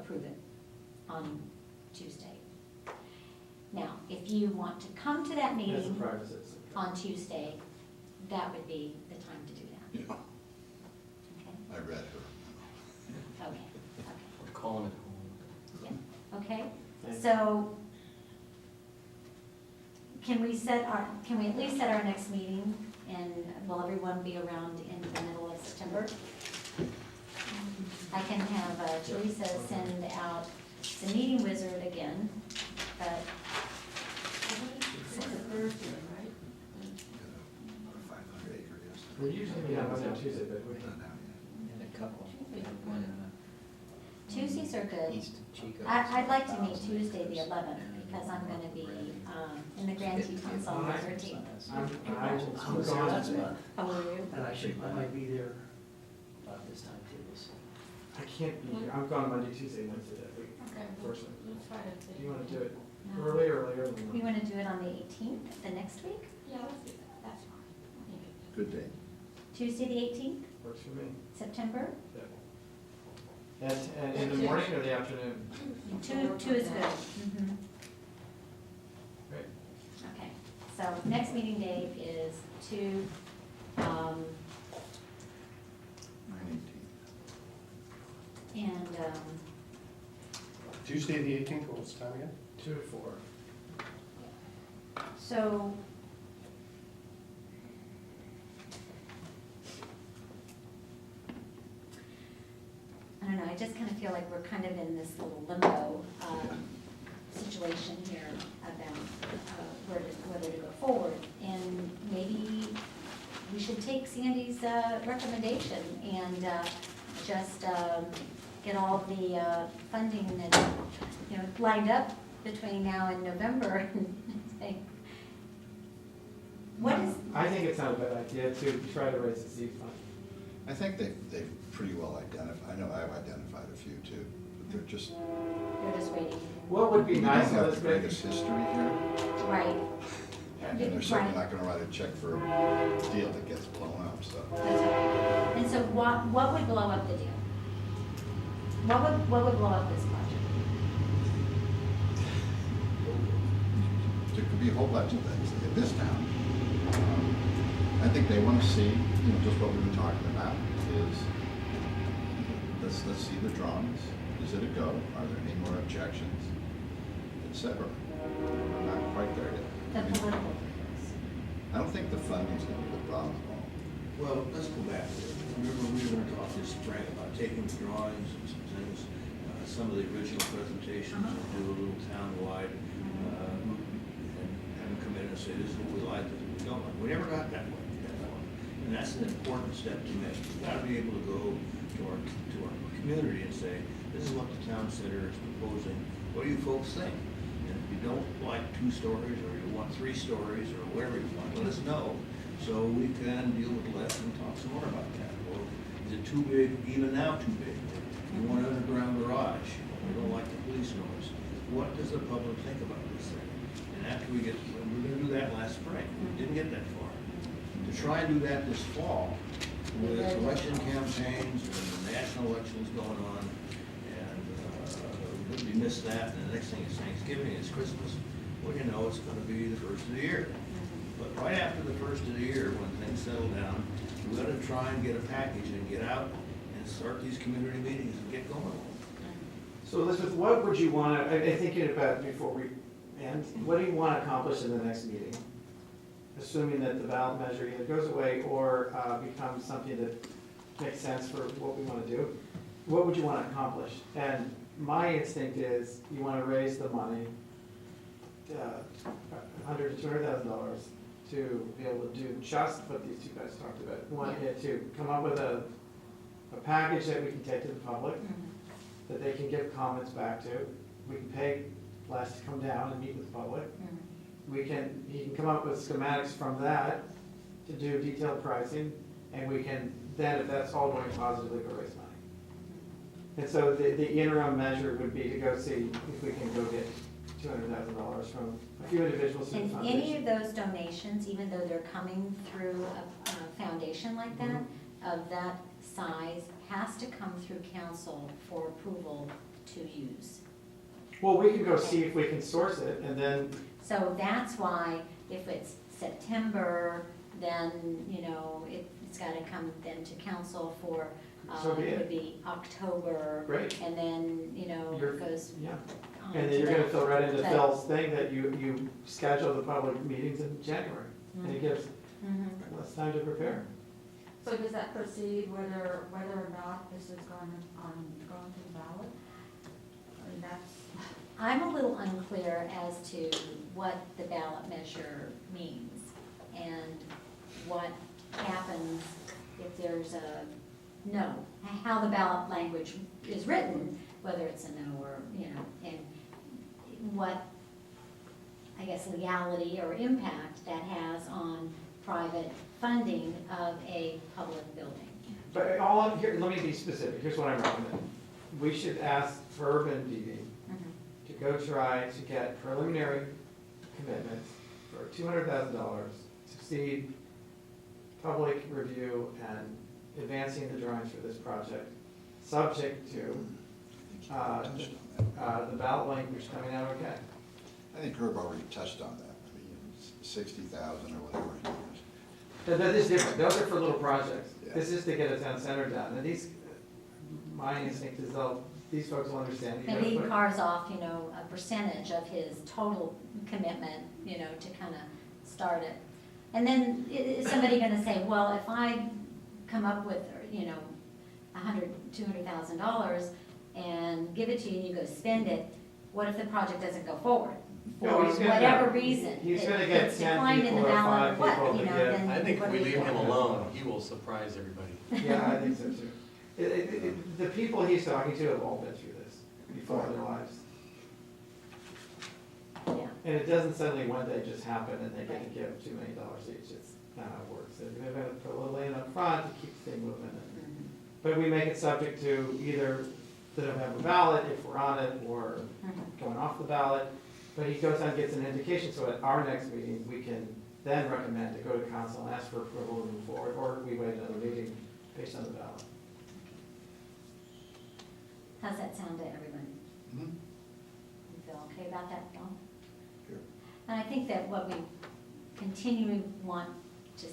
approve it on Tuesday. Now, if you want to come to that As a meeting private citizen. on Tuesday, that would be the time to do that. Yeah, Okay, I read her. okay, We're calling it home. okay, yeah, okay. Thank you. So, can we at least set our next meeting, and will everyone be around in the middle of September? I can have Teresa send out the meeting wizard again, but It's a Thursday, right? About a 500-acre, yes. We usually meet on Monday and Tuesday, but we Not now yet. And a couple, one Tuesdays are good. East Chico. I'd like to meet Tuesday the 11th, because I'm gonna be in the Grand Tetons on the 13th. I'm I'm gone. gone. How are you? And I might be there about this time too, we'll see. I can't be here. I'm gone Monday, Tuesday, Wednesday that week, Okay, unfortunately. let's try to. Do you want to do it No. early or later than We that? wanna do it on the 18th, the next week? Yeah, let's do that, that's fine. Good day. Tuesday the 18th, Works for me. September? Yeah. And in the morning or the afternoon? Two is good. Mhm. Great. Okay, so next meeting date is 2, 9/18. and, Tuesday, the 18th, what was the time again? 2 to 4. so. I don't know, I just kind of feel like we're kind of in this little limbo, situation here about, whether to go forward. And maybe we should take Sandy's, recommendation and, just, get all the, funding and, lined up between now and November and say, what is, I think it's not a bad idea to try to raise the seed fund. I think they've pretty well identified, I know I've identified a few too, but they're just, they're just waiting, What would be we don't nice, have the Elizabeth? greatest history here. right? And they're certainly Right. not gonna write a check for a deal that gets blown up, so. That's right. And so what would blow up the deal? What would blow up this project? There could be a whole bunch of things in this town. I think they wanna see, just what we've been talking about is, let's see the drawings. Is it a go? Are there any more objections? Et cetera. We're not quite there yet. The political difference. I don't think the funding's gonna be the problem at all. Well, let's go back. Remember, we were gonna talk this spring about taking the drawings and some things, some of the original presentations, and do a little town-wide, and have them come in and say, this is what we like, this is what we don't like. We never got that one. And that's an important step to make. We've gotta be able to go to our community and say, this is what the town center is proposing. What do you folks think? And if you don't like 2 stories, or you want 3 stories, or whatever you want, let us know. So we can deal with less and talk some more about that. Or is it too big, even now too big? You want an underground garage, you don't like the police noise. What does the public think about this thing? And after we get, we were gonna do that last spring, we didn't get that far. To try and do that this fall, with election campaigns and the national elections going on, and we missed that, and the next thing is Thanksgiving, it's Christmas. Well, it's gonna be the first of the year. But right after the first of the year, when things settle down, we gotta try and get a package and get out and start these community meetings and get going. So Elizabeth, what would you want to, I'm thinking about before we end, what do you want to accomplish in the next meeting? Assuming that the ballot measure either goes away or becomes something that makes sense for what we want to do. What would you want to accomplish? And my instinct is you want to raise the money, $100,000 to $200,000 to be able to do just what these 2 guys talked about. We want to come up with a package that we can take to the public, that they can give comments back to. We can pay Les to come down and meet with the public. He can come up with schematics from that to do detailed pricing, and we can then, if that's all going positively, go raise money. And so the interim measure would be to go see if we can go get $200,000 from a few individuals in the And foundation. any of those donations, even though they're coming through a foundation like that, of that size, has to come through council for approval to use. Well, we can go see if we can source it, and then, So that's why if it's September, then, you know, it's gotta come then to council for, So be it it. would be October. great, And then, you know, You're- it goes yeah. on And to then you're gonna that. fill right into But- Phil's thing that you schedule the public meetings in January, and it gives Mhm. less time to prepare. So does that proceed whether or not this is going to the ballot? I mean, that's, I'm a little unclear as to what the ballot measure means and what happens if there's a no, how the ballot language is written, whether it's a no or, you know, and what, I guess, legality or impact that has on private funding of a public building. But all, here, let me be specific, here's what I'm recommending. We should ask Herb and Dee Dee to go try to get preliminary commitments for $200,000 to seed public review and advancing the drawings for this project, subject to I think you touched on that. the ballot language coming out okay. I think Herb already touched on that. I mean, 60,000 or whatever it is. That is different, those are for little projects. Yeah. This is to get a town center done, and these, my instinct is these folks will understand. You Maybe he gotta put- carves off, you know, a percentage of his total commitment, you know, to kind of start it. And then is somebody gonna say, well, if I come up with, you know, $200,000 and give it to you and you go spend it, what if the project doesn't go forward? No, For he's gonna whatever get- reason. he's gonna It- get it's 10 declined in the people or ballot 5 what, people you to know, give. then I think what if do we you leave do? him alone, he will surprise everybody. Yeah, I think so too. The people he's talking to have all been through this before in their lives. Yeah. And it doesn't suddenly one day just happen and they get to give $2 million each, it's not how it works. They're gonna put a little in up front to keep the thing moving. Mhm. But we make it subject to either that don't have a ballot, if we're on it, or Mhm. going off the ballot. But he goes out and gets an indication, so at our next meeting, we can then recommend to go to council and ask for approval to move forward, or we wait another meeting based on the ballot. How's that sound to everyone? Mhm. You feel okay about that, Phil? Sure. And I think that what we continually want to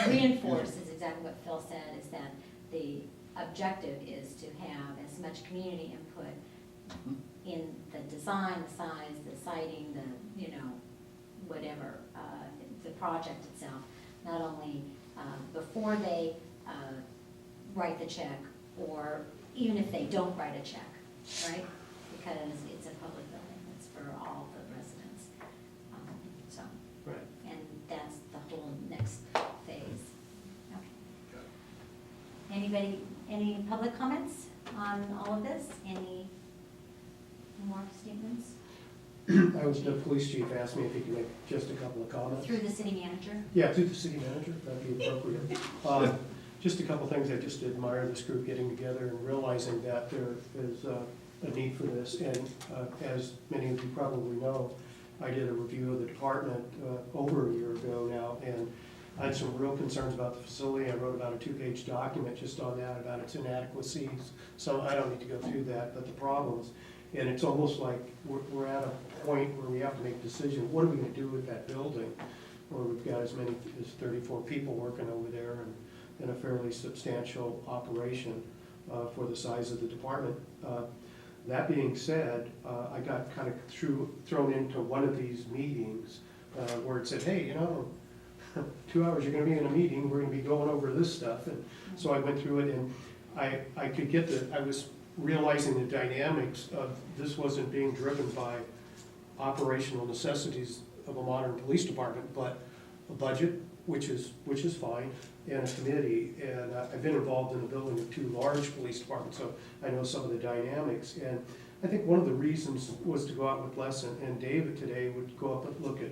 reinforce is exactly what Phil said, is that the objective is to have as much community input Mhm. in the design, the size, the siting, the, you know, whatever, the project itself. Not only before they write the check, or even if they don't write a check, right? Because it's a public building, it's for all the residents. So, Right. and that's the whole next phase. Okay. Got it. Anybody, any public comments on all of this? Any more statements? The police chief asked me if he could make just a couple of comments. Through the city manager? Yeah, to the city manager, that'd be appropriate. Just a couple things, I just admire this group getting together and realizing that there is a need for this. And as many of you probably know, I did a review of the department over a year ago now, and I had some real concerns about the facility. I wrote about a 2-page document just on that, about its inadequacies. So I don't need to go through that, but the problems. And it's almost like we're at a point where we have to make a decision, what are we gonna do with that building? Where we've got as many as 34 people working over there and in a fairly substantial operation for the size of the department. That being said, I got kind of thrown into one of these meetings where it said, hey, you know, 2 hours you're gonna be in a meeting, we're gonna be going over this stuff. And so I went through it, and I could get I was realizing the dynamics of this wasn't being driven by operational necessities of a modern police department, but a budget, which is fine, and a committee. And I've been involved in the building of 2 large police departments, so I know some of the dynamics. And I think one of the reasons was to go out with Les and David today would go up and look at,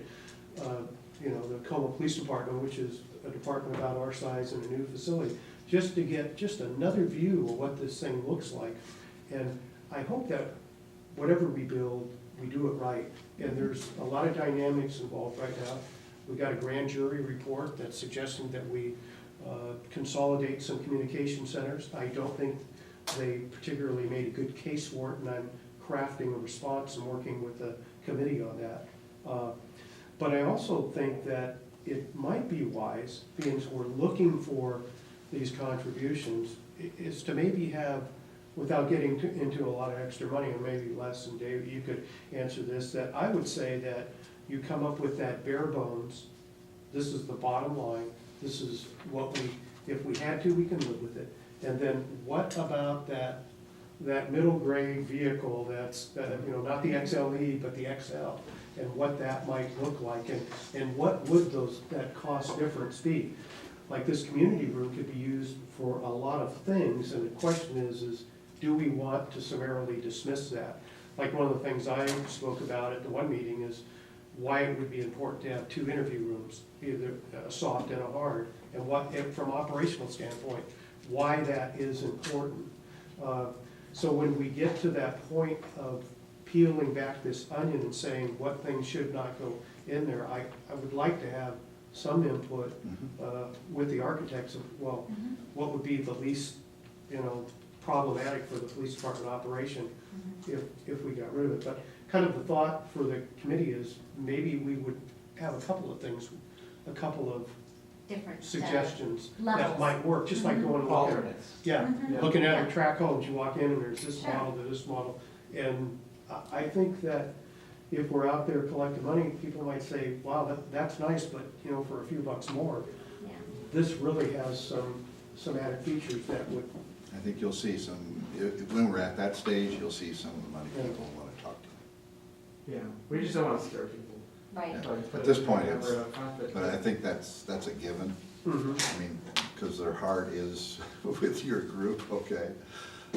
the Como Police Department, which is a department about our size and a new facility, just to get just another view of what this thing looks like. And I hope that whatever we build, we do it right. And there's a lot of dynamics involved right now. We've got a grand jury report that's suggesting that we consolidate some communication centers. I don't think they particularly made a good case for it, and I'm crafting a response and working with the committee on that. But I also think that it might be wise, being as we're looking for these contributions, is to maybe have, without getting into a lot of extra money, or maybe less, and David, you could answer this, that I would say that you come up with that bare bones, this is the bottom line, this is what we, if we had to, we can live with it. And then what about that middle grade vehicle that's, not the XLE, but the XL, and what that might look like, and what would that cost difference be? Like, this community room could be used for a lot of things, and the question is do we want to summarily dismiss that? Like, one of the things I spoke about at the one meeting is why it would be important to have 2 interview rooms, either a soft and a hard, and what, from an operational standpoint, why that is important. So when we get to that point of peeling back this onion and saying what things should not go in there, I would like to have some input with the architects of, well, what would be the least, problematic for the police department operation if we got rid of it. But kind of the thought for the committee is maybe we would have a couple of things, a couple of Different suggestions levels. that might work, just like going and looking. Alternates. Yeah, Mhm. looking at Yeah. a track homes, you walk in and there's this Sure. model to this model. And I think that if we're out there collecting money, people might say, wow, that's nice, but, for a few bucks more, Yeah. this really has some added features that would, I think you'll see some, when we're at that stage, you'll see some of the money Yeah. people want to talk to. Yeah, we just don't want to scare people. Right. Yeah. Like, put At this it point, in it's, there up front, but I think that's a given. mhm. I mean, because their heart is with your group, okay?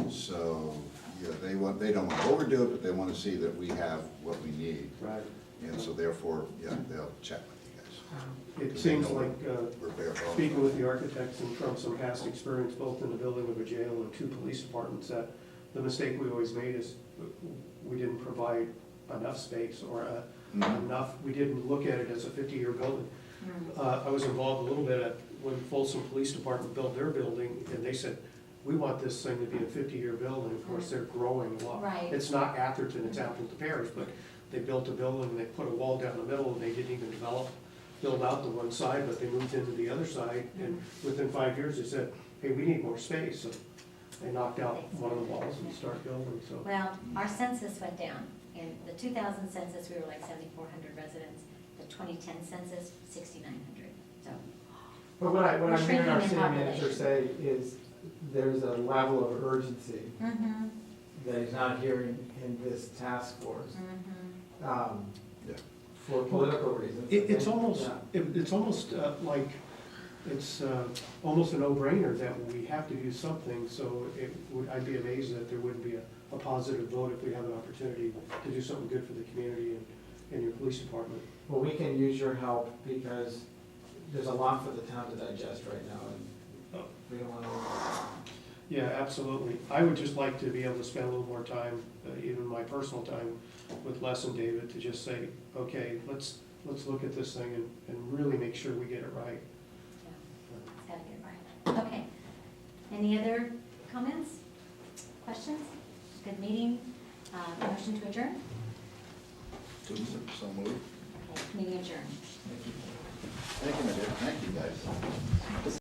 So, yeah, they don't want to overdo it, but they want to see that we have what we need. Right. And so therefore, yeah, they'll check with you guys. It seems like, We're bare bones. speaking with the architects and from some past experience, both in the building of a jail and 2 police departments, that the mistake we always made is we didn't provide enough space or we didn't look at it as a 50-year building. I was involved a little bit when Folsom Police Department built their building, and they said, we want this thing to be a 50-year building. Of course, they're growing a lot. Right. It's not Atherton, it's Appleton Parish, but they built a building, and they put a wall down the middle, and they didn't even build out the one side, but they moved into the other side, and within 5 years, they said, hey, we need more space. So they knocked out one of the walls and started building, so. Well, our census went down. In the 2000 census, we were like 7,400 residents. The 2010 census, 6,900. So, But what We're I'm hearing our shrinking in city manager say is there's a level of urgency that he's not hearing in this task force, Yeah. for political reasons. It's almost, Yeah. it's almost like, it's almost a no-brainer that we have to do something, so I'd be amazed that there wouldn't be a positive vote if we have an opportunity to do something good for the community and your police department. Well, we can use your help because there's a lot for the town to digest right now, and we don't want to. Yeah, absolutely. I would just like to be able to spend a little more time, even my personal time, with Les and David, to just say, okay, let's look at this thing and really make sure we get it right. it's gotta get right. Okay. Any other comments, questions? Good meeting. Motion to adjourn? So moved. Okay, meeting adjourned. Thank you, my dear. Thank you, guys.